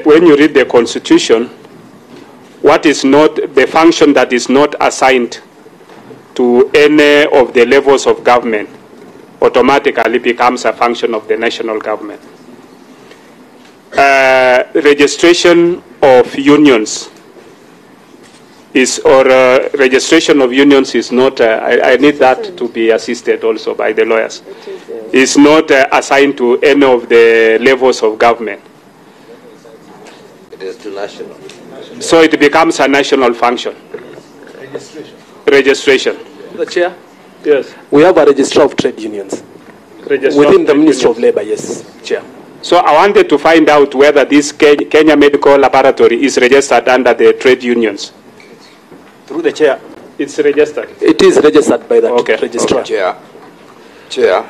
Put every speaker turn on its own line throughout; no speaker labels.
when you read the Constitution, what is not the function that is not assigned to any of the levels of government automatically becomes a function of the national government. Registration of unions is, registration of unions is not, I need that to be assisted also by the lawyers. It's not assigned to any of the levels of government.
It is to national.
So it becomes a national function. Registration.
The Chair?
Yes.
We have a registrar of trade unions. Within the Ministry of Labour, yes, Chair.
So I wanted to find out whether this Kenya Medical Laboratory is registered under the trade unions.
Through the Chair.
It's registered?
It is registered by the registrar.
Chair,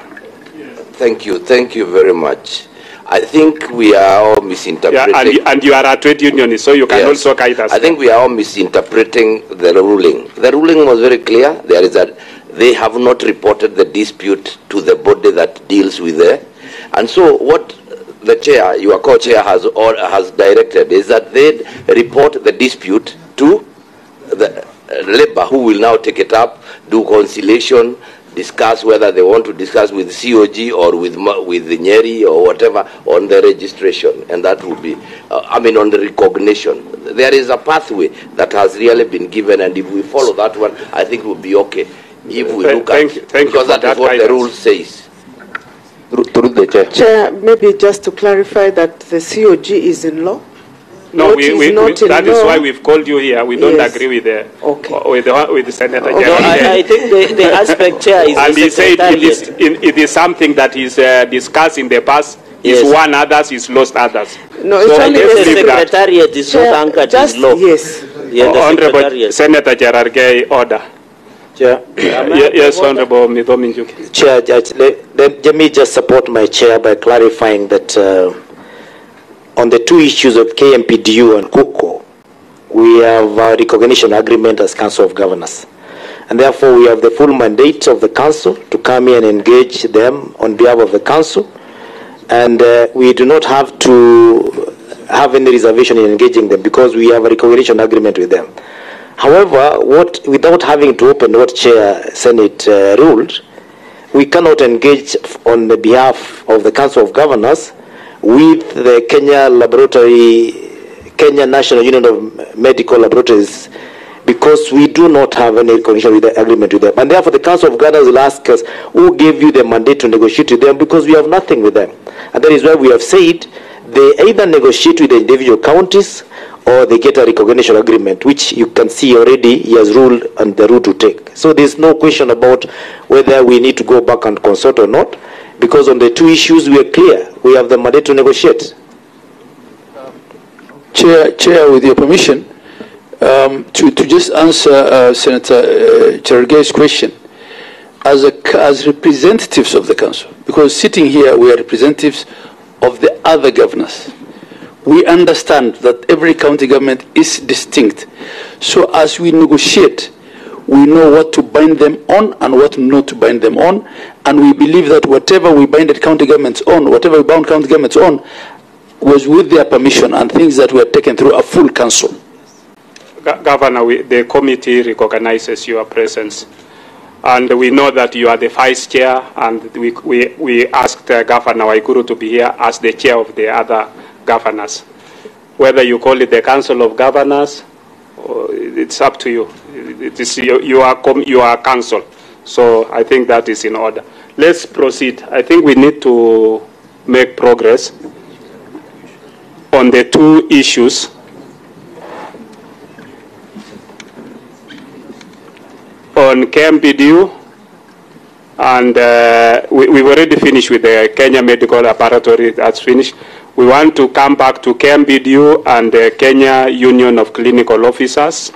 thank you very much. I think we are all misinterpreting.
Yeah, and you are a trade unionist, so you can also guide us.
I think we are all misinterpreting the ruling. The ruling was very clear. There is that they have not reported the dispute to the body that deals with it. And so what the chair, your co-chair, has directed is that they report the dispute to the labor, who will now take it up, do conciliation, discuss whether they want to discuss with COG or with the Nyeri or whatever on the registration, and that would be, on the recognition. There is a pathway that has really been given, and if we follow that one, I think it will be okay. If we look at it, because that is what the rule says.
Through the Chair. Chair, maybe just to clarify that the COG is in law.
No, that is why we've called you here. We don't agree with the with the Senator General.
I think the aspect, Chair, is
and he said it is something that is discussed in the past. He's won others, he's lost others.
No, it's only the Secretariat is not anchored in law.
Yes.
Honorable Senator Gerard Gay, order.
Chair.
Yes, Honorable Mithominjuki.
Chair, let me just support my chair by clarifying that on the two issues of KMPDU and Kuruka, we have a recognition agreement as Council of Governors. And therefore, we have the full mandate of the Council to come in and engage them on behalf of the Council. And we do not have to have any reservation in engaging them because we have a recognition agreement with them. However, without having to open what Chair Senate ruled, we cannot engage on the behalf of the Council of Governors with the Kenya National Union of Medical Laboratories, because we do not have any recognition with the agreement with them. And therefore the Council of Governors will ask us, who gave you the mandate to negotiate with them, because we have nothing with them. And that is why we have said they either negotiate with the individual counties or they get a recognition agreement, which you can see already he has ruled on the route to take. So there's no question about whether we need to go back and consult or not, because on the two issues we are clear. We have the mandate to negotiate.
Chair, with your permission, to just answer Senator Cherargei's question, as representatives of the Council, because sitting here we are representatives of the other governors. We understand that every county government is distinct. So as we negotiate, we know what to bind them on and what not to bind them on. And we believe that whatever we binded county governments on, whatever we bound county governments on, was with their permission and things that were taken through a full council.
Governor, the committee recognizes your presence. And we know that you are the vice chair, and we asked Governor Waiguru to be here as the chair of the other governors. Whether you call it the Council of Governors, it's up to you. It is you are council. So I think that is in order. Let's proceed. I think we need to make progress on the two issues. On KMPDU, and we've already finished with the Kenya Medical Laboratory, that's finished. We want to come back to KMPDU and the Kenya Union of Clinical Officers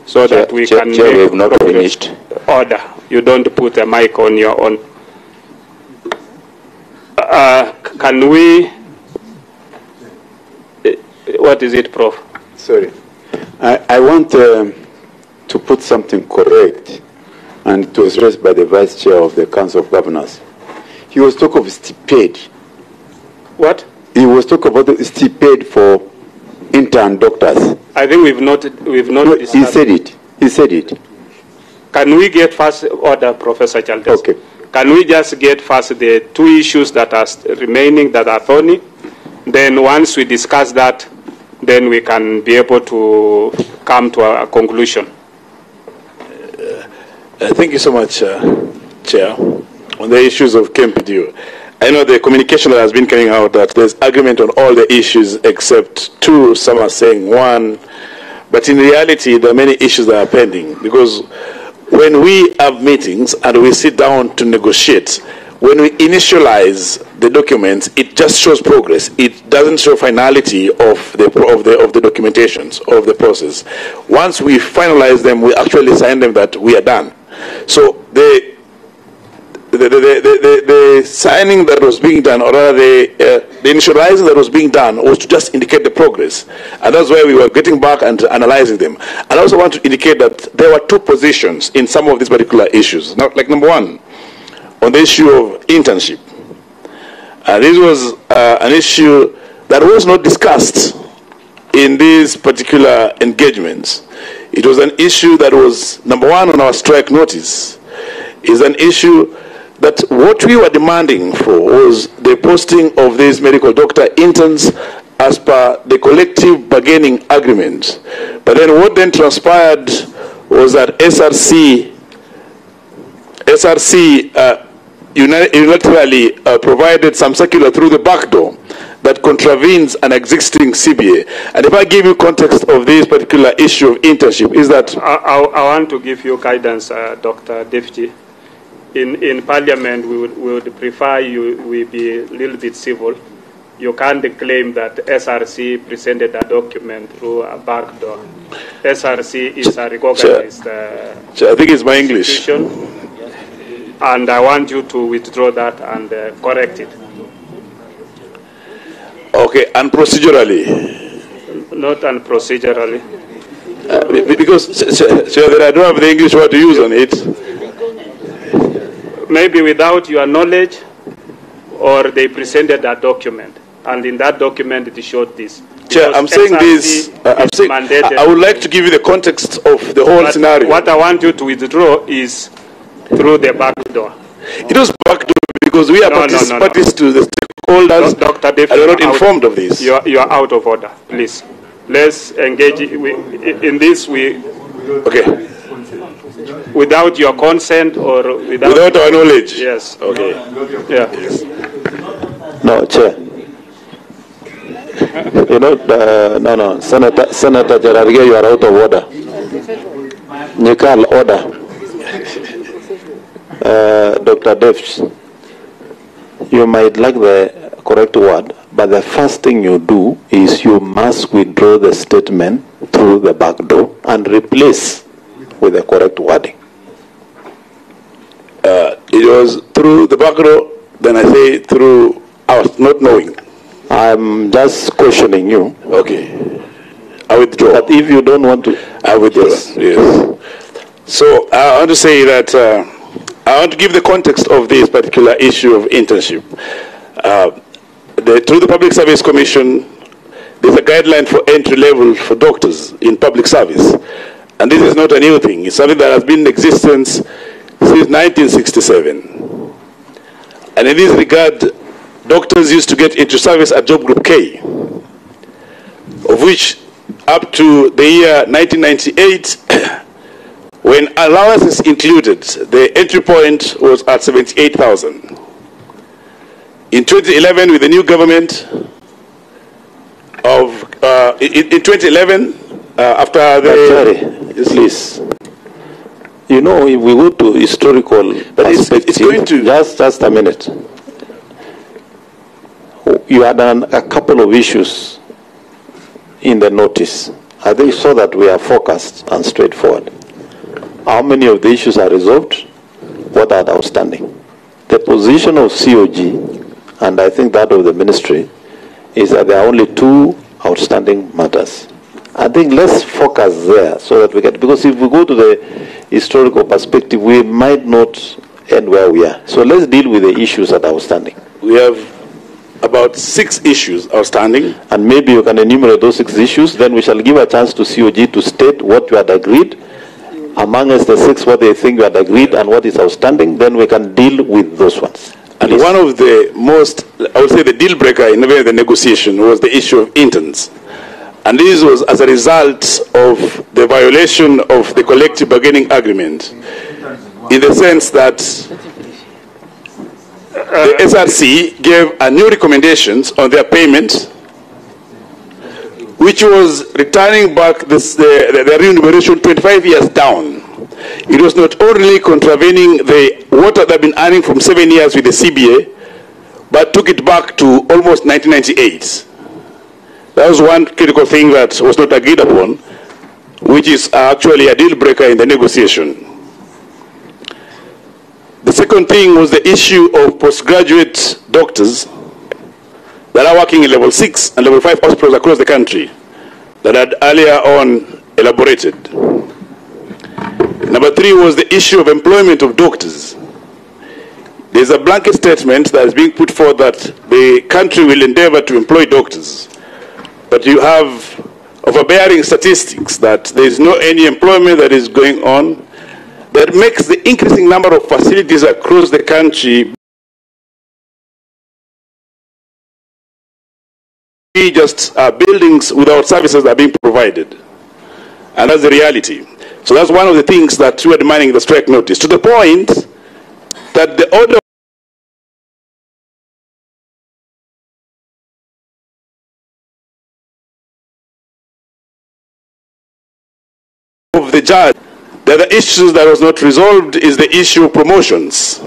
so that we can make
we have not finished.
Order. You don't put a mic on your own. Can we, what is it, Prof?
Sorry. I want to put something correct, and it was raised by the Vice Chair of the Council of Governors. He was talking of stipend.
What?
He was talking about the stipend for intern doctors.
I think we've not
No, he said it. He said it.
Can we get first order, Professor Chaldes?
Okay.
Can we just get first the two issues that are remaining that are thorny? Then once we discuss that, then we can be able to come to a conclusion.
Thank you so much, Chair. On the issues of KMPDU, I know the communication that has been coming out that there's agreement on all the issues except two. Some are saying one, but in reality, there are many issues that are pending, because when we have meetings and we sit down to negotiate, when we initialize the documents, it just shows progress. It doesn't show finality of the documentations of the process. Once we finalize them, we actually sign them that we are done. So the signing that was being done, or rather the initializing that was being done, was to just indicate the progress. And that's why we were getting back and analyzing them. And I also want to indicate that there were two positions in some of these particular issues. Now, like number one, on the issue of internship. This was an issue that was not discussed in these particular engagements. It was an issue that was, number one, on our strike notice. Is an issue that what we were demanding for was the posting of these medical doctor interns as per the collective bargaining agreement. But then what then transpired was that SRC unilaterally provided some circular through the back door that contravenes an existing CBA. And if I give you context of this particular issue of internship, is that...
I want to give you guidance, Dr. Deputy. In Parliament, we would prefer we be a little bit civil. You can't claim that SRC presented a document through a back door. SRC is a recognized
I think it's my English.
And I want you to withdraw that and correct it.
Okay, and procedurally?
Not unprocedurally.
Because so I don't have the English word to use on it.
Maybe without your knowledge, or they presented a document, and in that document it showed this.
Chair, I'm saying this, I would like to give you the context of the whole scenario.
What I want you to withdraw is through the back door.
It was back door because we are parties to the stakeholders.
Dr. David,
and we're not informed of this.
You are out of order, please. Let's engage in this. Okay. Without your consent or without
our knowledge?
Yes.
Okay.
Yeah.
No, Chair. You know, no. Senator Jararge, you are out of order. You can't order. Dr. Devs, you might lack the correct word, but the first thing you do is you must withdraw the statement through the back door and replace with the correct wording.
It was through the back door, then I say through us not knowing.
I'm just questioning you.
Okay. I withdraw.
But if you don't want to...
I withdraw. Yes. So I want to say that I want to give the context of this particular issue of internship. Through the Public Service Commission, there's a guideline for entry level for doctors in public service. And this is not a new thing. It's something that has been in existence since 1967. And in this regard, doctors used to get into service at Job Group K, of which up to the year 1998, when allowances included, the entry point was at 78,000. In 2011, with the new government in 2011, after the...
Please. You know, if we go to historical perspective,
it's going to...
Just a minute. You had a couple of issues in the notice. I think so that we are focused and straightforward. How many of the issues are resolved? What are outstanding? The position of COG, and I think that of the ministry, is that there are only two outstanding matters. I think let's focus there so that we can, because if we go to the historical perspective, we might not end where we are. So let's deal with the issues that are outstanding.
We have about 6 issues outstanding.
And maybe you can enumerate those 6 issues, then we shall give a chance to COG to state what you had agreed, among us the 6 what they think you had agreed and what is outstanding, then we can deal with those ones.
And one of the most, I would say the deal breaker in the negotiation was the issue of interns. And this was as a result of the violation of the collective bargaining agreement, in the sense that the SRC gave a new recommendations on their payment, which was returning back the remuneration 25 years down. It was not only contravening the what they have been earning from 7 years with the CBA, but took it back to almost 1998. That was one critical thing that was not agreed upon, which is actually a deal breaker in the negotiation. The second thing was the issue of postgraduate doctors that are working in level 6 and level 5 hospitals across the country that had earlier on elaborated. Number 3 was the issue of employment of doctors. There's a blanket statement that is being put forth that the country will endeavor to employ doctors. But you have overbearing statistics that there is no any employment that is going on, that makes the increasing number of facilities across the country be just buildings without services that are being provided. And that's the reality. So that's one of the things that we are demanding the strike notice, to the point that the order of the judge. The other issue that was not resolved is the issue of promotions,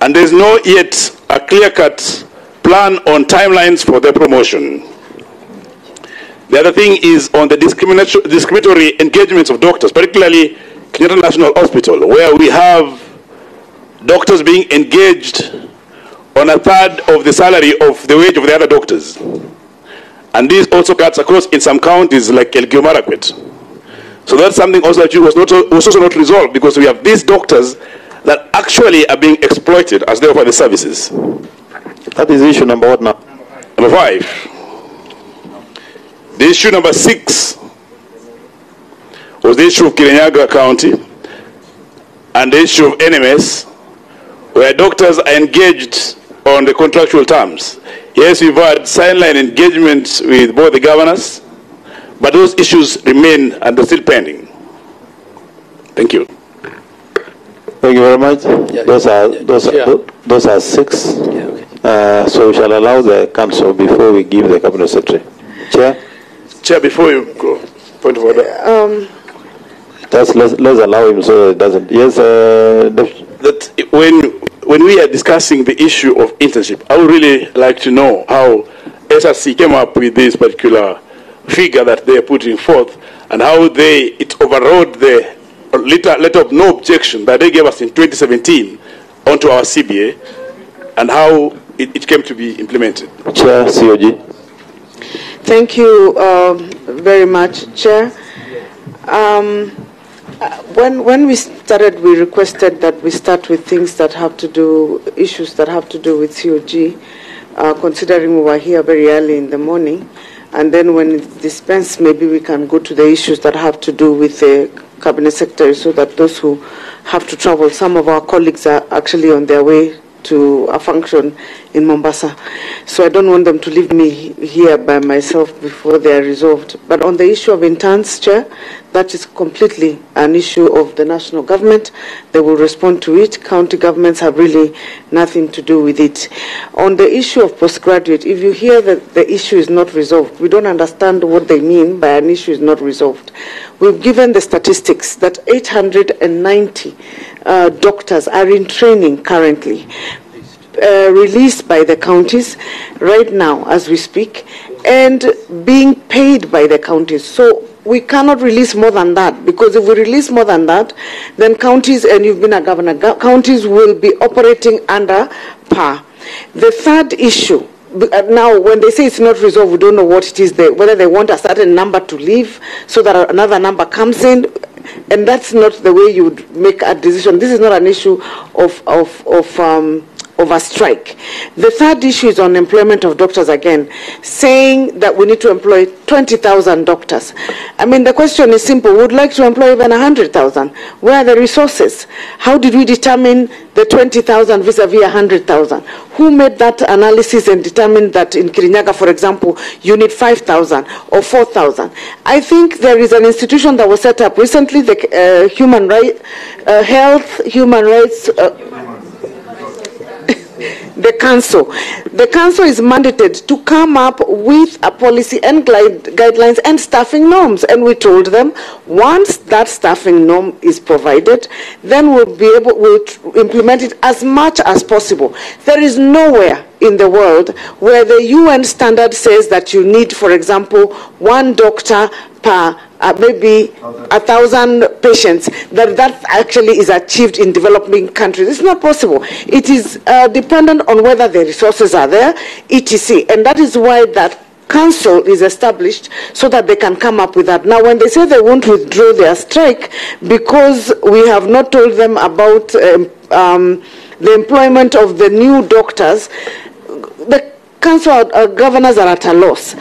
and there's no yet a clear-cut plan on timelines for their promotion. The other thing is on the discriminatory engagements of doctors, particularly Kenyatta National Hospital, where we have doctors being engaged on a third of the salary of the wage of the other doctors. And this also cuts across in some counties like Elgeyo Marakwet. So that's something also that was also not resolved, because we have these doctors that actually are being exploited as they offer the services.
That is issue number what now?
Number 5. The issue number 6 was the issue of Kirinyaga County and the issue of NMS, where doctors are engaged on the contractual terms. Yes, we've had sign line engagements with both the governors, but those issues remain and they're still pending. Thank you.
Thank you very much.
Yeah,
those are 6.
Yeah, okay.
So we shall allow the council before we give the cabinet secretary.
Chair, before you go, point of order.
Let's allow him so that it doesn't. Yes,
that when we are discussing the issue of internship, I would really like to know how SRC came up with this particular figure that they are putting forth, and how it overrode the letter of no objection that they gave us in 2017 onto our CBA, and how it came to be implemented.
Chair, COG.
Thank you very much, Chair. When we started, we requested that we start with things that have to do, issues that have to do with COG, considering we were here very early in the morning. And then when it's dispensed, maybe we can go to the issues that have to do with the Cabinet Secretary, so that those who have to travel, some of our colleagues are actually on their way to a function in Mombasa. So I don't want them to leave me here by myself before they are resolved. But on the issue of interns, Chair, that is completely an issue of the national government. They will respond to it. County governments have really nothing to do with it. On the issue of postgraduate, if you hear that the issue is not resolved, we don't understand what they mean by an issue is not resolved. We've given the statistics that 890 doctors are in training currently, released by the counties right now as we speak, and being paid by the counties. So we cannot release more than that, because if we release more than that, then counties, and you've been a governor, counties will be operating under par. The third issue, now when they say it's not resolved, we don't know what it is, whether they want a certain number to leave so that another number comes in, and that's not the way you would make a decision. This is not an issue of of a strike. The third issue is on employment of doctors again, saying that we need to employ 20,000 doctors. I mean, the question is simple. We would like to employ even 100,000. Where are the resources? How did we determine the 20,000 vis-a-vis 100,000? Who made that analysis and determined that in Kirinyaga, for example, you need 5,000 or 4,000? I think there is an institution that was set up recently, the Human Rights, the council. The council is mandated to come up with a policy and guidelines and staffing norms. And we told them, once that staffing norm is provided, then we'll implement it as much as possible. There is nowhere in the world where the UN standard says that you need, for example, 1 doctor per maybe 1,000 patients, that actually is achieved in developing countries. It's not possible. It is dependent on whether the resources are there, etc. And that is why that council is established, so that they can come up with that. Now, when they say they won't withdraw their strike because we have not told them about the employment of the new doctors, the council governors are at a loss.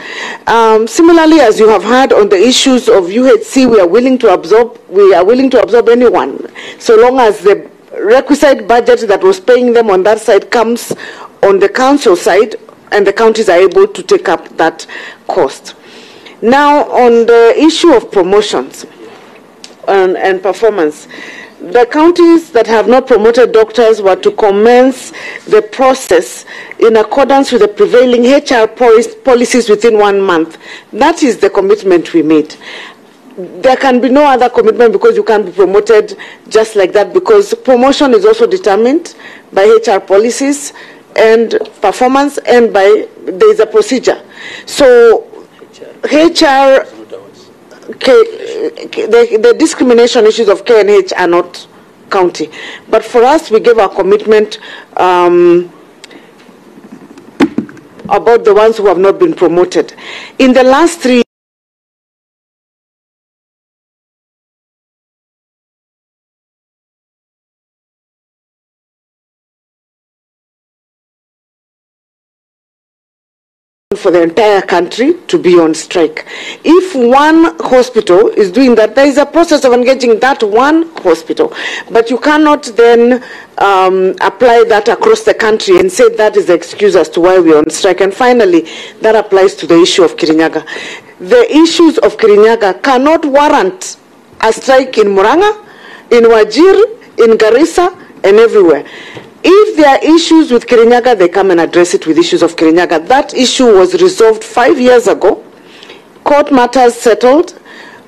Similarly, as you have heard on the issues of UHC, we are willing to absorb anyone, so long as the requisite budget that was paying them on that side comes on the council side, and the counties are able to take up that cost. Now, on the issue of promotions and performance, the counties that have not promoted doctors were to commence the process in accordance with the prevailing HR policies within 1 month. That is the commitment we made. There can be no other commitment, because you can't be promoted just like that, because promotion is also determined by HR policies and performance, and there is a procedure. So HR, the discrimination issues of KNH are not county. But for us, we gave our commitment about the ones who have not been promoted. In the last 3 years, for the entire country to be on strike. If one hospital is doing that, there is a process of engaging that one hospital, but you cannot then apply that across the country and say that is the excuse as to why we are on strike. And finally, that applies to the issue of Kirinyaga. The issues of Kirinyaga cannot warrant a strike in Muranga, in Wajir, in Garissa, and everywhere. If there are issues with Kirinyaga, they come and address it with issues of Kirinyaga. That issue was resolved 5 years ago. Court matters settled.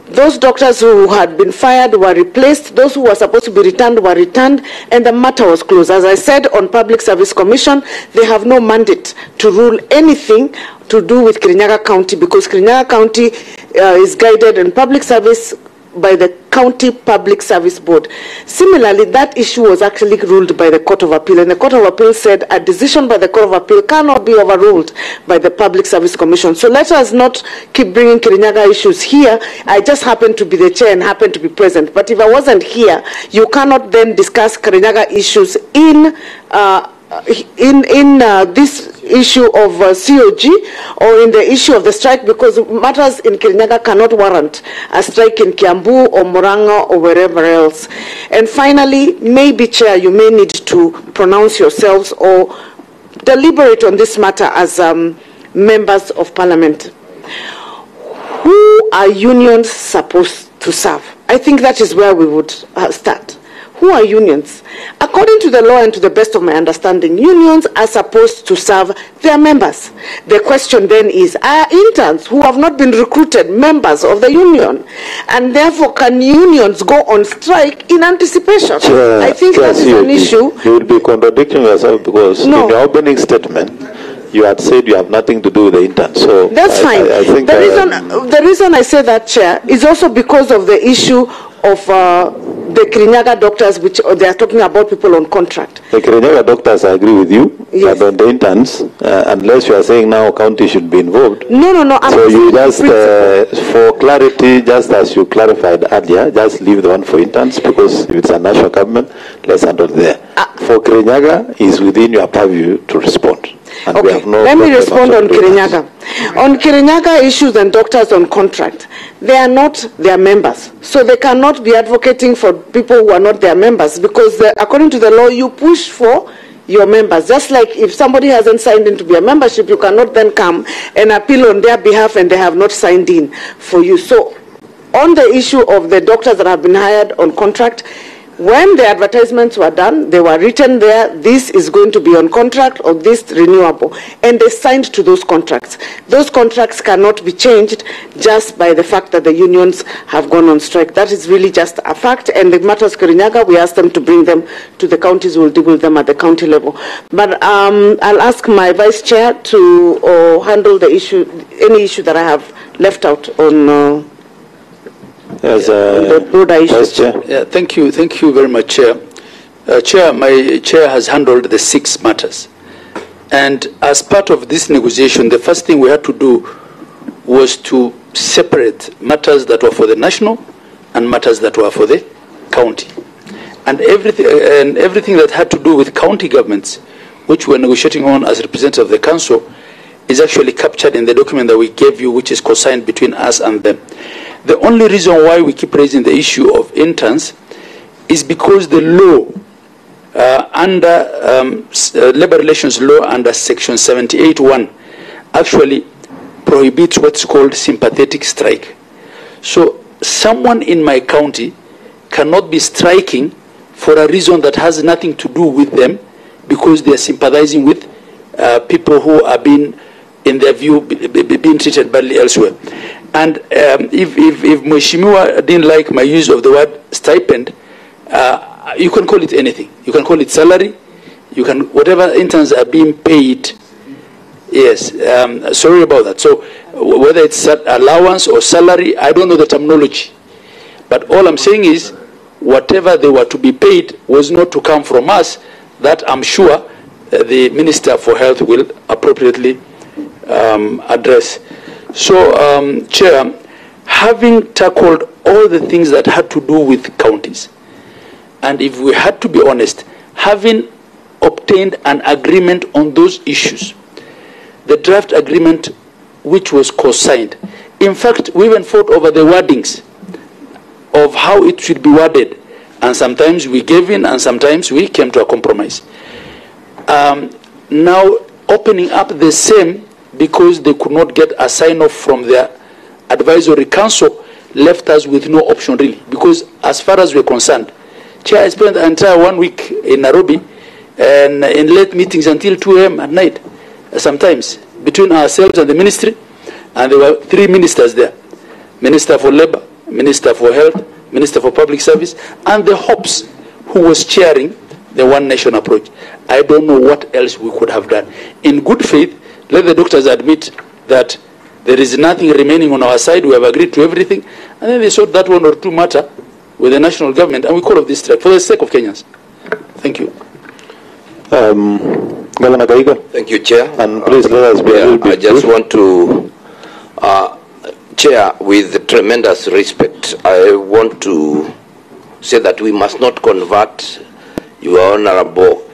Those doctors who had been fired were replaced. Those who were supposed to be returned were returned, and the matter was closed. As I said, on Public Service Commission, they have no mandate to rule anything to do with Kirinyaga County, because Kirinyaga County is guided in public service by the County Public Service Board. Similarly, that issue was actually ruled by the Court of Appeal, and the Court of Appeal said a decision by the Court of Appeal cannot be overruled by the Public Service Commission. So let us not keep bringing Kirinyaga issues here. I just happen to be the chair and happen to be present. But if I wasn't here, you cannot then discuss Kirinyaga issues in this issue of COG or in the issue of the strike, because matters in Kirinyaga cannot warrant a strike in Kiambu or Muranga or wherever else. And finally, maybe, Chair, you may need to pronounce yourselves or deliberate on this matter as members of Parliament. Who are unions supposed to serve? I think that is where we would start. Who are unions? According to the law and to the best of my understanding, unions are supposed to serve their members. The question then is, are interns who have not been recruited members of the union? And therefore, can unions go on strike in anticipation? I think that is an issue.
You will be contradicting yourself, because in your opening statement, you had said you have nothing to do with the interns. So
that's fine.
I think
the reason I say that, Chair, is also because of the issue of the Kirinyaga doctors, which they are talking about people on contract.
The Kirinyaga doctors, I agree with you.
Yes.
But on the interns, unless you are saying now county should be involved.
No.
So you just, for clarity, just as you clarified earlier, just leave the one for interns, because if it's a national government, let's handle it there. For Kirinyaga, is within your purview to respond. And
okay, let me respond on Kirinyaga. On Kirinyaga issues and doctors on contract, they are not their members. So they cannot be advocating for people who are not their members, because according to the law, you push for your members. Just like if somebody hasn't signed in to be a membership, you cannot then come and appeal on their behalf and they have not signed in for you. So on the issue of the doctors that have been hired on contract, when the advertisements were done, they were written there, this is going to be on contract or this renewable, and they signed to those contracts. Those contracts cannot be changed just by the fact that the unions have gone on strike. That is really just a fact, and the matters Kirinyaga, we asked them to bring them to the counties. We'll deal with them at the county level. But I'll ask my vice chair to handle the issue, any issue that I have left out on the broader issues.
Yeah, thank you very much, Chair. Chair, my chair has handled the 6 matters. And as part of this negotiation, the first thing we had to do was to separate matters that were for the national and matters that were for the county. And everything that had to do with county governments, which we're negotiating on as representative of the council, is actually captured in the document that we gave you, which is co-signed between us and them. The only reason why we keep raising the issue of interns is because the law under labor relations law under section 78(1) actually prohibits what's called sympathetic strike. So someone in my county cannot be striking for a reason that has nothing to do with them, because they are sympathizing with people who are being, in their view, being treated badly elsewhere. And if Mheshimiwa didn't like my use of the word stipend, you can call it anything. You can call it salary. You can, whatever interns are being paid. Yes, sorry about that. So whether it's allowance or salary, I don't know the terminology. But all I'm saying is, whatever they were to be paid was not to come from us. That I'm sure the Minister for Health will appropriately address. So, Chair, having tackled all the things that had to do with counties, and if we had to be honest, having obtained an agreement on those issues, the draft agreement which was co-signed, in fact, we even fought over the wordings of how it should be worded, and sometimes we gave in and sometimes we came to a compromise. Now, opening up the same, because they could not get a sign-off from their advisory council, left us with no option really. Because as far as we're concerned, Chair, I spent the entire 1 week in Nairobi and in late meetings until 2 a.m. at night, sometimes, between ourselves and the ministry. And there were 3 ministers there: Minister for Labor, Minister for Health, Minister for Public Service, and the HOPS, who was chairing the One Nation approach. I don't know what else we could have done. In good faith, let the doctors admit that there is nothing remaining on our side. We have agreed to everything. And then they sort that 1 or 2 matter with the national government, and we call off this strike for the sake of Kenyans. Thank you.
Governor Gaiga.
Thank you, Chair.
And please let us be a little bit
I just want to, Chair, with tremendous respect, I want to say that we must not convert your Honorable